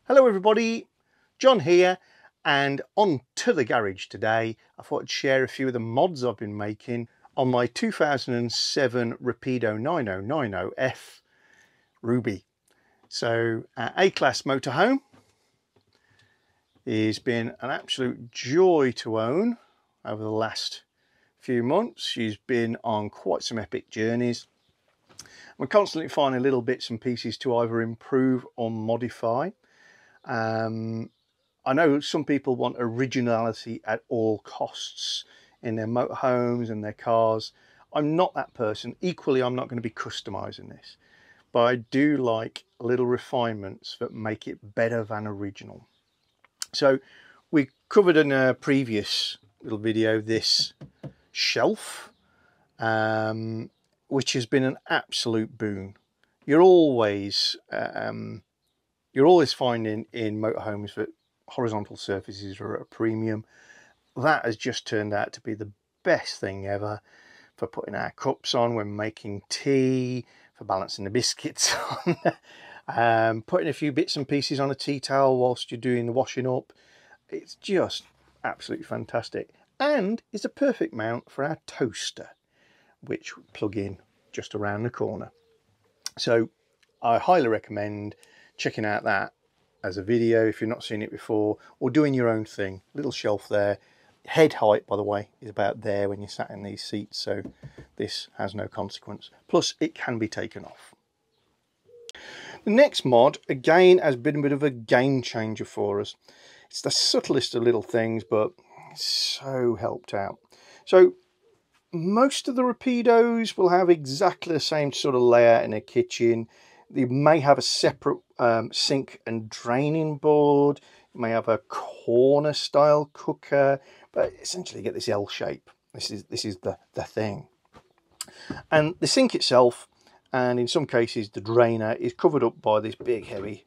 Hello everybody, John here, and on to the garage today. I thought I'd share a few of the mods I've been making on my 2007 Rapido 9090F Ruby. So A-Class motorhome has been an absolute joy to own over the last few months. She's been on quite some epic journeys. We're constantly finding little bits and pieces to either improve or modify. I know some people want originality at all costs in their motorhomes and their cars. I'm not that person. Equally, I'm not going to be customizing this, but I do like little refinements that make it better than original. So we covered in a previous little video this shelf, which has been an absolute boon. You're always finding in motorhomes that horizontal surfaces are at a premium. That has just turned out to be the best thing ever for putting our cups on when making tea, for balancing the biscuits on, putting a few bits and pieces on a tea towel whilst you're doing the washing up. It's just absolutely fantastic, and it's a perfect mount for our toaster, which we plug in just around the corner. So I highly recommend checking out that as a video if you've not seen it before, or doing your own thing. Little shelf there. Head height, by the way, is about there when you're sat in these seats, so this has no consequence. Plus it can be taken off. The next mod again has been a bit of a game changer for us. It's the subtlest of little things, but it's so helped out. So most of the Rapidos will have exactly the same sort of layout in a kitchen. You may have a separate sink and draining board. You may have a corner style cooker, but essentially you get this L shape. This is the thing. And the sink itself, and in some cases the drainer, is covered up by this big heavy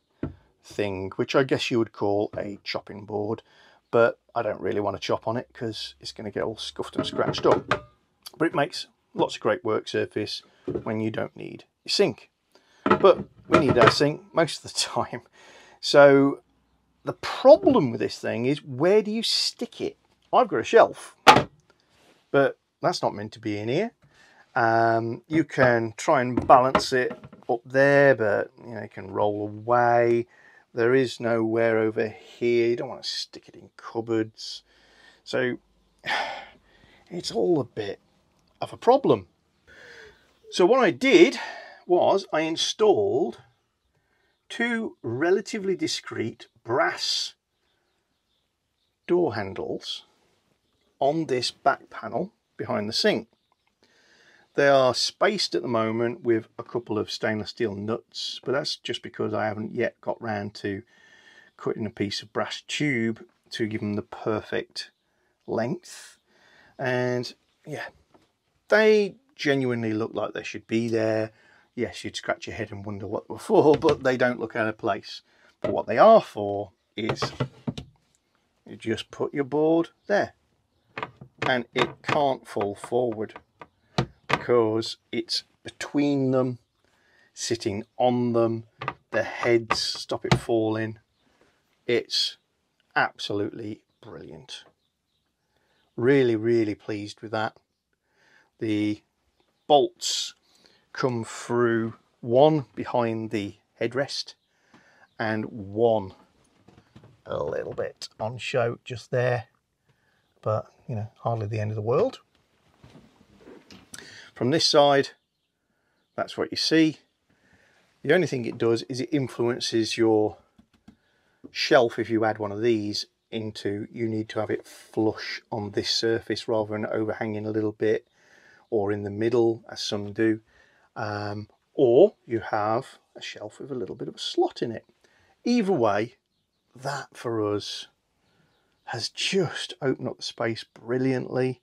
thing, which I guess you would call a chopping board, but I don't really want to chop on it because it's going to get all scuffed and scratched up. But it makes lots of great work surface when you don't need your sink. But we need our sink most of the time. So the problem with this thing is, where do you stick it? I've got a shelf, but that's not meant to be in here. You can try and balance it up there, but you know, it can roll away. There is nowhere over here. You don't want to stick it in cupboards. So it's all a bit of a problem. So what I did was I installed two relatively discreet brass door handles on this back panel behind the sink. They are spaced at the moment with a couple of stainless steel nuts, but that's just because I haven't yet got round to cutting a piece of brass tube to give them the perfect length. And yeah, they genuinely look like they should be there. Yes, you'd scratch your head and wonder what they're for, but they don't look out of place. But what they are for is you just put your board there, and it can't fall forward because it's between them, sitting on them. The heads stop it falling. It's absolutely brilliant. Really, really pleased with that. The bolts come through, one behind the headrest and one a little bit on show just there, but you know, hardly the end of the world. From this side, that's what you see. The only thing it does is it influences your shelf. If you add one of these into, you need to have it flush on this surface rather than overhanging a little bit or in the middle as some do. Or you have a shelf with a little bit of a slot in it. Either way, that for us has just opened up the space brilliantly.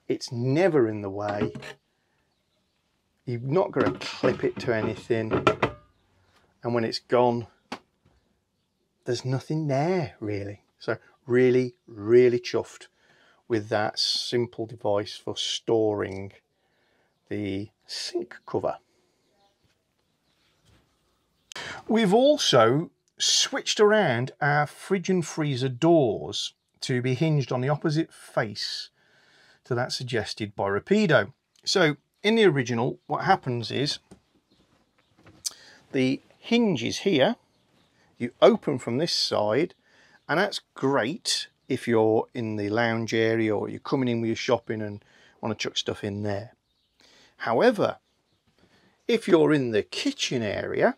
It's never in the way. You've not got to clip it to anything, and when it's gone, there's nothing there really. So really, really chuffed with that simple device for storing the sink cover. We've also switched around our fridge and freezer doors to be hinged on the opposite face to that suggested by Rapido. So in the original, what happens is the hinge is here, you open from this side, and that's great if you're in the lounge area or you're coming in with your shopping and want to chuck stuff in there. However, if you're in the kitchen area,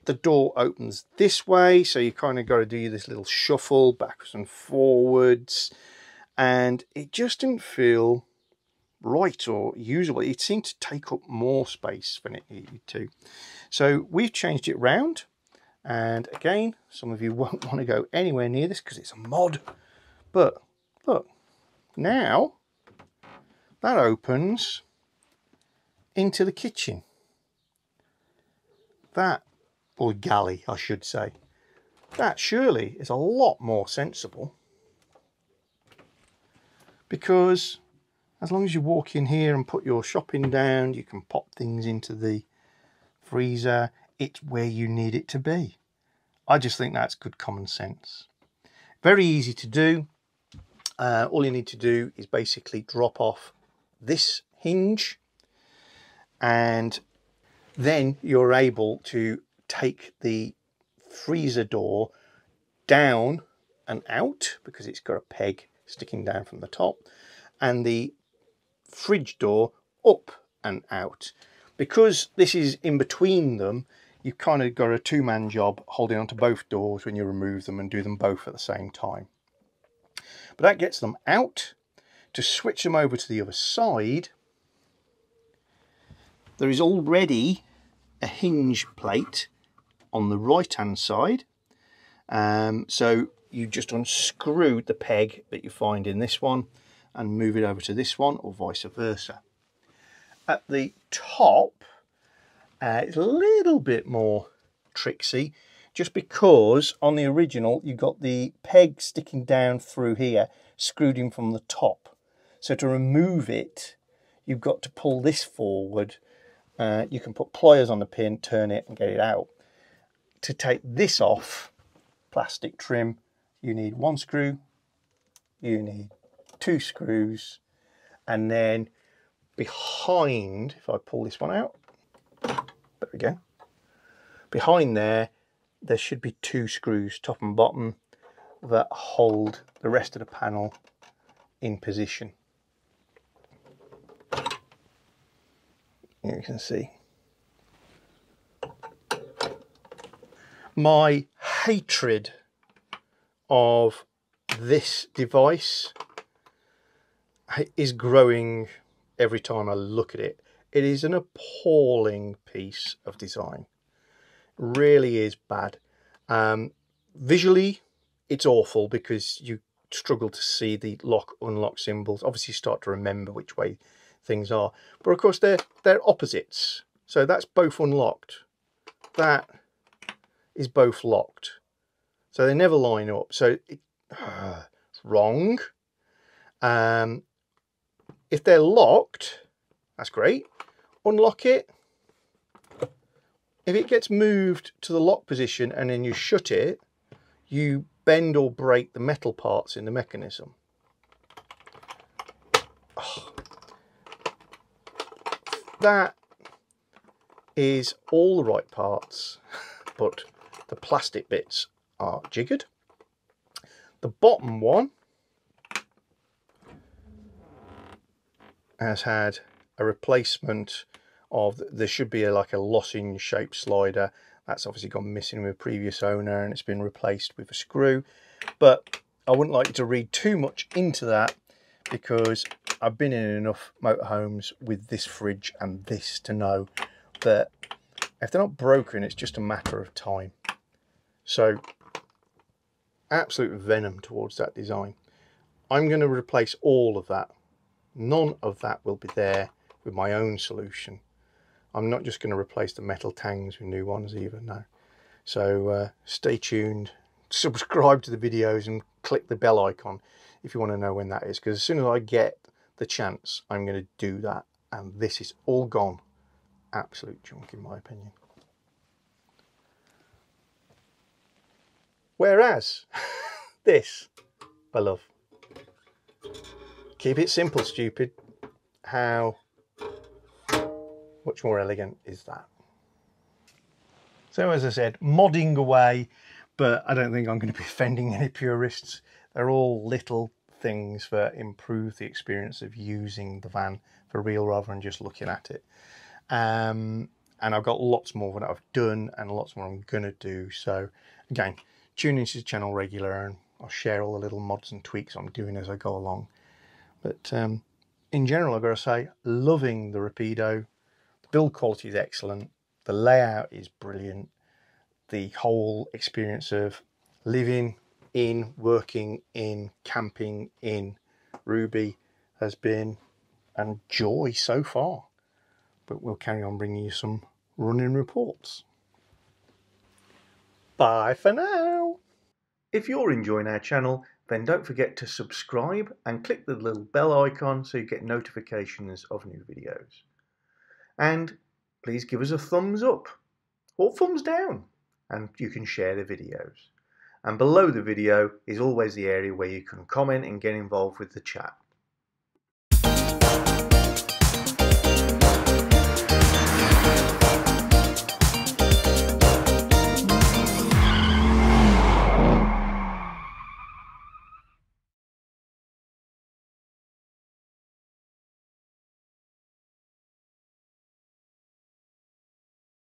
the door opens this way, so you kind of got to do this little shuffle backwards and forwards, and it just didn't feel right or usable. It seemed to take up more space than it needed to. So we've changed it round, and again, some of you won't want to go anywhere near this because it's a mod, but look, now that opens into the kitchen. That, or galley I should say, that surely is a lot more sensible, because as long as you walk in here and put your shopping down, you can pop things into the freezer. It's where you need it to be. I just think that's good common sense. Very easy to do. All you need to do is basically drop off this hinge, and then you're able to take the freezer door down and out, because it's got a peg sticking down from the top, and the fridge door up and out. Because this is in between them, you've kind of got a two-man job holding onto both doors when you remove them and do them both at the same time. But that gets them out. To switch them over to the other side, there is already a hinge plate on the right hand side, so you just unscrew the peg that you find in this one and move it over to this one, or vice versa. At the top, it's a little bit more tricksy, just because on the original you got the peg sticking down through here, screwed in from the top. So to remove it, you've got to pull this forward. You can put pliers on the pin, turn it and get it out. To take this off, plastic trim, you need one screw, you need two screws, and then behind, if I pull this one out, there we go, behind there should be two screws, top and bottom, that hold the rest of the panel in position. You can see. My hatred of this device is growing every time I look at it. It is an appalling piece of design. It really is bad. Visually, it's awful because you struggle to see the lock unlock symbols. Obviously you start to remember which way things are, but of course they're opposites. So that's both unlocked, that is both locked, so they never line up. So it's wrong. If they're locked, that's great. Unlock it. If it gets moved to the lock position and then you shut it, you bend or break the metal parts in the mechanism. That is all the right parts, but the plastic bits are jiggered. The bottom one has had a replacement of, there should be like a lozenge shaped slider. That's obviously gone missing with a previous owner and it's been replaced with a screw. But I wouldn't like you to read too much into that, because I've been in enough motorhomes with this fridge and this to know that if they're not broken, it's just a matter of time. So absolute venom towards that design. I'm going to replace all of that. None of that will be there with my own solution. I'm not just going to replace the metal tangs with new ones either, no. So stay tuned, subscribe to the videos and click the bell icon if you want to know when that is, because as soon as I get the chance, I'm going to do that. And this is all gone absolute junk in my opinion. Whereas this, I love. Keep it simple, stupid. How much more elegant is that? So as I said, modding away, but I don't think I'm going to be offending any purists. They're all little things that improve the experience of using the van for real rather than just looking at it. And I've got lots more that I've done and lots more I'm going to do. So again, tune into the channel regular and I'll share all the little mods and tweaks I'm doing as I go along. But in general, I've got to say, loving the Rapido. The build quality is excellent. The layout is brilliant. The whole experience of living in, working in, camping in Ruby has been a joy so far. But we'll carry on bringing you some running reports. Bye for now. If you're enjoying our channel, then don't forget to subscribe and click the little bell icon so you get notifications of new videos. And please give us a thumbs up or thumbs down, and you can share the videos. And below the video is always the area where you can comment and get involved with the chat.